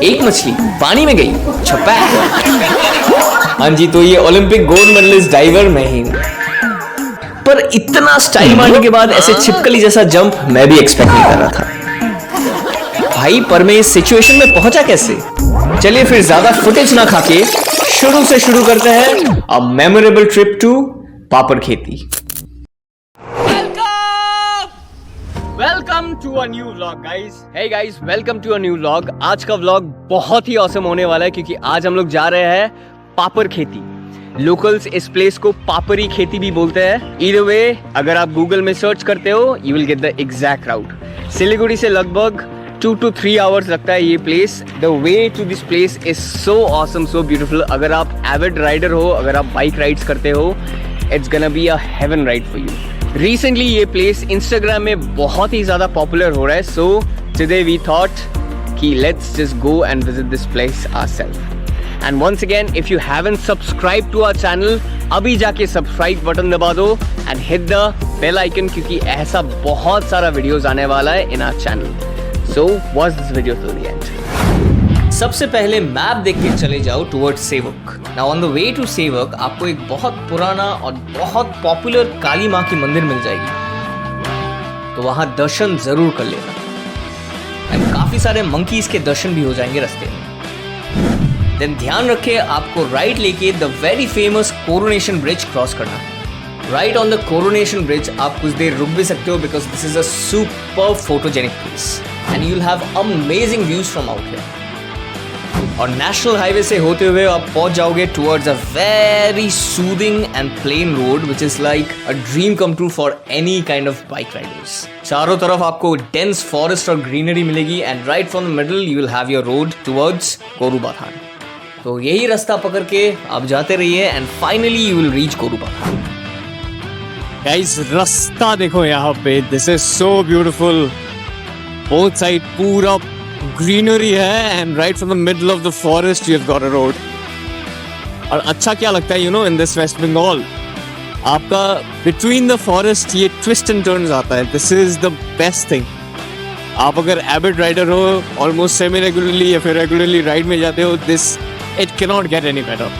एक मछली पानी में गई, छपा। हाँ जी, तो ये ओलंपिक गोल्ड मेडलिस्ट डाइवर मैं ही हूँ। पर इतना स्टाइल मारने के बाद ऐसे छिपकली जैसा जंप मैं भी एक्सपेक्ट नहीं कर रहा था भाई। पर मैं इस सिचुएशन में पहुंचा कैसे? चलिए फिर ज्यादा फुटेज ना खाके शुरू से शुरू करते हैं a memorable trip to Papar Kheti. Welcome to a new vlog guys. Hey guys, welcome to a new vlog. आज का व्लॉग बहुत ही ऑसम होने वाला है क्योंकि आज हम लोग जा रहे हैं पापड़ खेती। लोकल्स इस प्लेस को पापड़ी खेती भी बोलते हैं। ईदर वे, अगर आप गूगल में सर्च करते हो you will get the exact route. Siliguri से लगभग 2 to 3 आवर्स लगता है ये place. The way to this place is so awesome, so beautiful. अगर आप एविड राइडर हो, अगर आप बाइक राइड्स करते हो, it's gonna be a heaven ride for you. Recently ये प्लेस इंस्टाग्राम में बहुत ही ज्यादा पॉपुलर हो रहा है। सो टुडे वी थॉट कि let's just go and visit this place ourselves. And once again, if you haven't subscribe to our channel, अभी जाके सब्सक्राइब बटन दबा दो and hit the bell icon, क्योंकि ऐसा बहुत सारा वीडियोस आने वाला है in our channel. So watch this video till the end. सबसे पहले मैप देख के चले जाओ towards Sevoke. Now on the way to Sevoke आपको एक बहुत पुराना और बहुत पॉपुलर काली माँ की मंदिर मिल जाएगी, तो वहां दर्शन जरूर कर लेना। एंड काफी सारे मंकीज के दर्शन भी हो जाएंगे रास्ते में। देन ध्यान रखें, आपको राइट लेके the very famous coronation bridge cross करना है। Right on the coronation bridge आप कुछ देर रुक भी सकते हो because this is a super photogenic place and you will have amazing views from out here. और नेशनल हाईवे से होते हुए आप पहुंच जाओगे towards a very soothing and plain road which is like a dream come true for any kind of bike Riders. चारों तरफ आपको डेंस फॉरेस्ट और ग्रीनरी मिलेगी and right from the middle you will have your road towards Gorubathan. तो यही रास्ता पकड़ के आप जाते रहिए and finally you will reach Gorubathan. Guys, रास्ता देखो यहाँ पे, this is so beautiful. Both side पूरा ग्रीनरी है and right from the middle of the forest you have got a road. और अच्छा क्या लगता है, you know, in this waste Bengal आपका बिटवीन द फॉरेस्ट ये ट्विस्ट एंड टर्न्स आता है। This is the best thing. आप अगर एविड राइडर हो, ऑलमोस्ट सेमी रेगुलरली या फिर रेगुलरली राइड में जाते हो, this it can not get any better.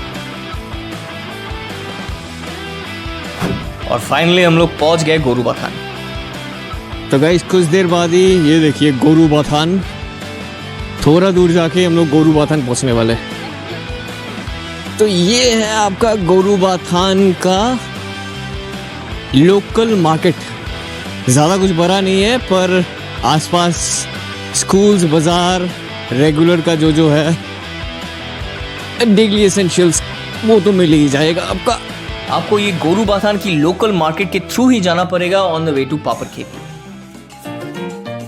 और फाइनली हम लोग पहुंच गए गोरुबाथान। तो गाइस, कुछ देर बाद ही ये देखिए गोरुबाथान। थोड़ा दूर जाके हम लोग गोरुबाथान पहुंचने वाले। तो ये है आपका गोरुबाथान का लोकल मार्केट। ज़्यादा कुछ बड़ा नहीं है, पर आसपास स्कूल्स, बाजार, रेगुलर का जो है डेली एसेंशियल्स, वो तो मिल ही जाएगा आपका। आपको ये गोरुबाथान की लोकल मार्केट के थ्रू ही जाना पड़ेगा on the way to Papar खेती।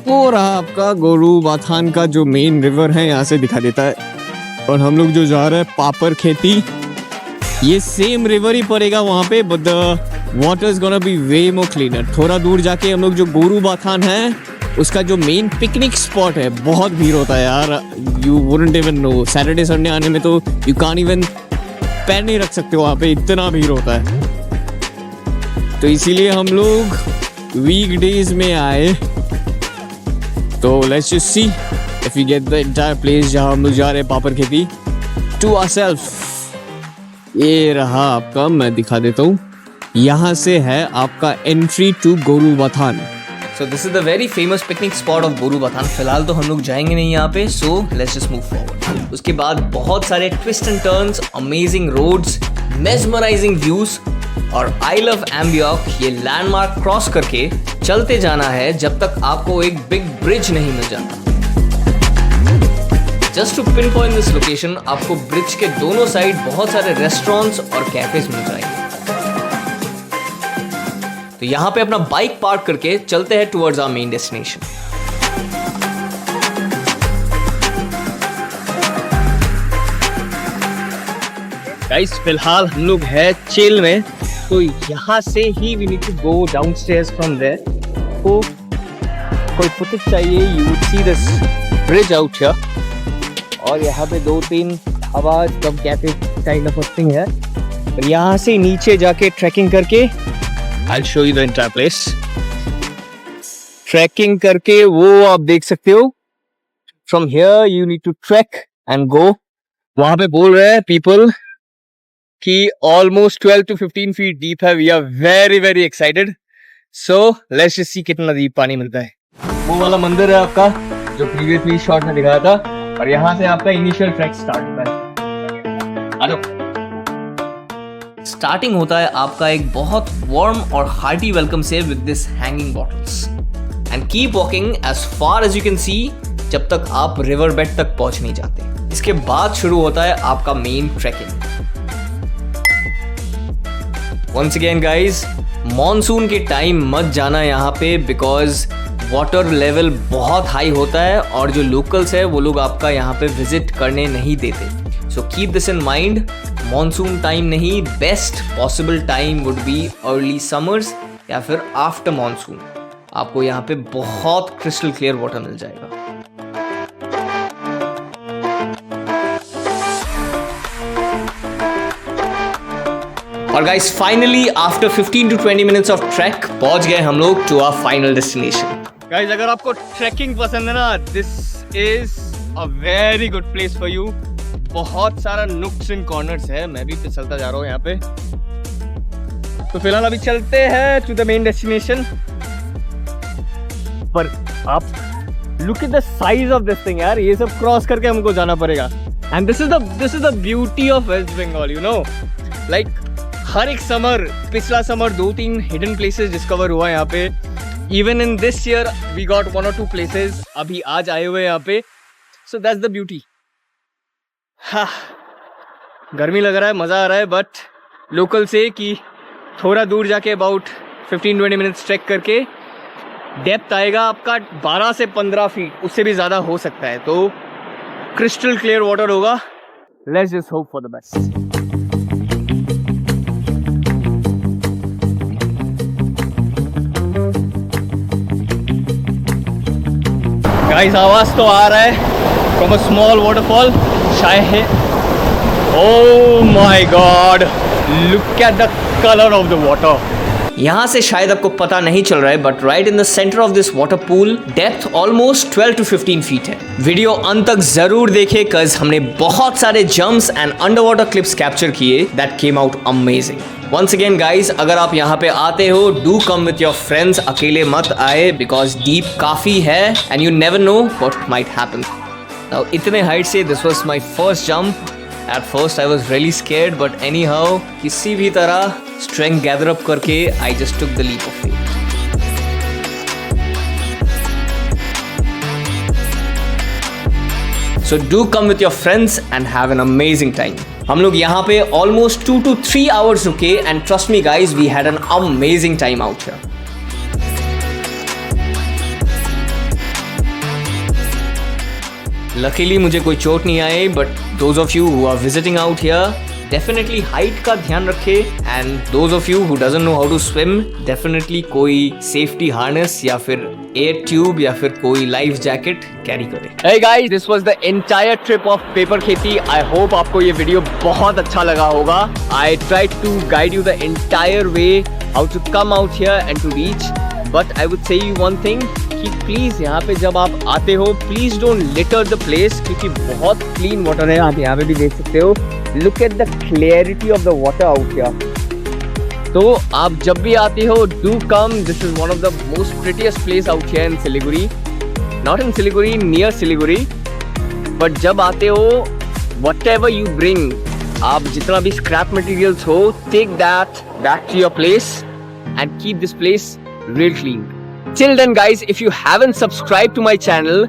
वो रहा आपका गोरुबाथान का जो मेन रिवर है, यहाँ से दिखा देता है। और हम लोग जो जा रहे हैं पापड़ खेती, ये सेम रिवर ही पड़ेगा वहाँ पे, but the water is gonna be way more cleaner. थोड़ा दूर जाके हम लोग जो गोरुबाथान है उसका जो मेन पिकनिक स्पॉट है, बहुत भीड़ होता है यार, you wouldn't even know. Saturday Sunday आने में तो यू कांट इवन पैर नहीं रख सकते वहाँ पे, इतना भीड़ होता है। तो इसीलिए हम लोग वीकडेज में आए। तो let's just see if we get the entire place जहाँ हम लोग जा रहे हैं पापड़ खेती टू आवरसेल्फ। ये रहा आपका, मैं दिखा देता हूँ। यहाँ से है आपका entry to Gorubathan. So this is the very famous picnic spot of Gorubathan. फिलहाल तो हम लोग जाएंगे नहीं यहाँ पे, so let's just move forward। उसके बाद बहुत सारे twist and turns, amazing roads, mesmerising views और आई लव एम्बियॉक, ये लैंडमार्क क्रॉस करके चलते जाना है जब तक आपको एक बिग ब्रिज नहीं मिल जाता। Just to pinpoint this location, आपको ब्रिज के दोनों साइड बहुत सारे रेस्टोरेंट्स और कैफेज मिल जाएंगे। तो यहाँ पे अपना बाइक पार्क करके चलते हैं towards our main destination. Guys, फिलहाल हम लोग है चिल में, तो यहाँ से ही we need to go downstairs from there. तो कोई फुटेज चाहिए, you would see this bridge out here. और यहाँ पे 2-3 dhaba cum cafe kind of thing है। और यहाँ से नीचे जाके ट्रैकिंग करके I'll show you the entire place. Trekking करके वो आप देख सकते हो From here you need to trek and go. वहां पे बोल रहे हैं people कि almost 12 to 15 feet deep है. We are very very excited. So let's just see कितना deep पानी मिलता है. वो वाला मंदिर है आपका जो previously shot में दिखाया था और यहाँ से आपका initial trek start होता है. आ जाओ. स्टार्टिंग होता है आपका एक बहुत वार्म और हार्टी वेलकम से with this hanging bottles and keep walking as far as you can see जब तक आप रिवर बेड तक पहुंच नहीं जाते. इसके बाद शुरू होता है आपका main trekking. Once again guys, monsoon के टाइम मत जाना यहाँ पे बिकॉज वाटर लेवल बहुत हाई होता है और जो लोकल्स है वो लोग आपका यहाँ पे विजिट करने नहीं देते. So keep this in mind. Monsoon time नहीं, best possible time would be early summers या फिर आफ्टर मॉनसून. आपको यहाँ पे बहुत क्रिस्टल क्लियर वाटर मिल जाएगा. और guys finally after 15 to 20 minutes of trek पहुंच गए हम लोग to our final destination. Guys अगर आपको ट्रैकिंग पसंद है ना, this is a very good place for you. बहुत सारा नुक्स एंड कॉर्नर्स है. मैं भी फिसलता जा रहा हूँ यहाँ पे. तो फिलहाल अभी चलते हैं टू द मेन डेस्टिनेशन. पर आप look at the size of this thing यार. ये सब क्रॉस करके हमको जाना पड़ेगा. And this is the beauty of West Bengal, you know. Like हर एक समर, पिछला समर 2-3 हिडन प्लेसेस डिस्कवर हुआ यहाँ पे. Even in this year we got 1 or 2 places. अभी आज आए हुए यहाँ पे. So that's the beauty. हाँ, गर्मी लग रहा है, मज़ा आ रहा है. बट लोकल से कि थोड़ा दूर जाके अबाउट 15-20 मिनट्स ट्रैक करके डेप्थ आएगा आपका 12 से 15 फीट, उससे भी ज़्यादा हो सकता है. तो क्रिस्टल क्लियर वाटर होगा. Let's just hope for the best. Guys आवाज़ तो आ रहा है from a small waterfall. शायद, oh my god, look at the color of the water. यहाँ से शायद आपको पता नहीं चल रहा है but right in the centre of this water pool depth almost 12 to 15 feet है. वीडियो अंत तक जरूर देखे cause हमने बहुत सारे jumps and under water clips capture किए that came out amazing. Once again guys, अगर आप यहाँ पे आते हो do come with your friends. अकेले मत आए बिकॉज डीप काफी है and you never know what might happen. Now इतने हाइट से this was my first jump. At first I was really scared but anyhow किसी भी तरह स्ट्रेंथ गैदर अप करके I just took the leap of faith. So do come with your friends and have an amazing time. हम लोग यहाँ पे almost 2 to 3 hours रुके and trust me guys, we had an amazing time out here. Luckily मुझे कोई चोट नहीं आई but those of you who are visiting out here definitely height का ध्यान रखे and those of you who doesn't know how to swim definitely कोई safety harness या फिर air tube या फिर कोई life jacket carry करे. Hey guys, this was the entire trip of paper खेती. I hope आपको ये वीडियो बहुत अच्छा लगा होगा. I tried to guide you the entire way how to come out here and to reach. But I would say you one thing कि please यहाँ पे जब आप आते हो please don't litre the place क्योंकि बहुत क्लीन वाटर है. आप यहाँ पे भी देख सकते हो. Look at the clarity of the water out here. तो आप जब भी आते हो do come. This is one of the most prettiest place out here in Siliguri. Not in Siliguri, near Siliguri. But जब आते हो व्हाटएवर यू ब्रिंग, आप जितना भी स्क्रैप मटेरियल्स हो, take that back to your place and keep this place real clean. Till then guys, if you haven't subscribed to my channel,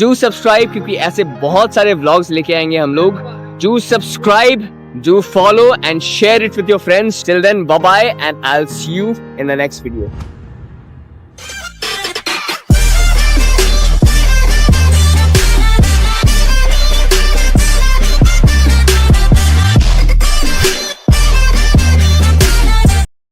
do subscribe क्योंकि ऐसे बहुत सारे vlogs लेके आएंगे हम लोग. Do subscribe, do follow and share it with your friends. Till then, bye bye and I'll see you in the next video.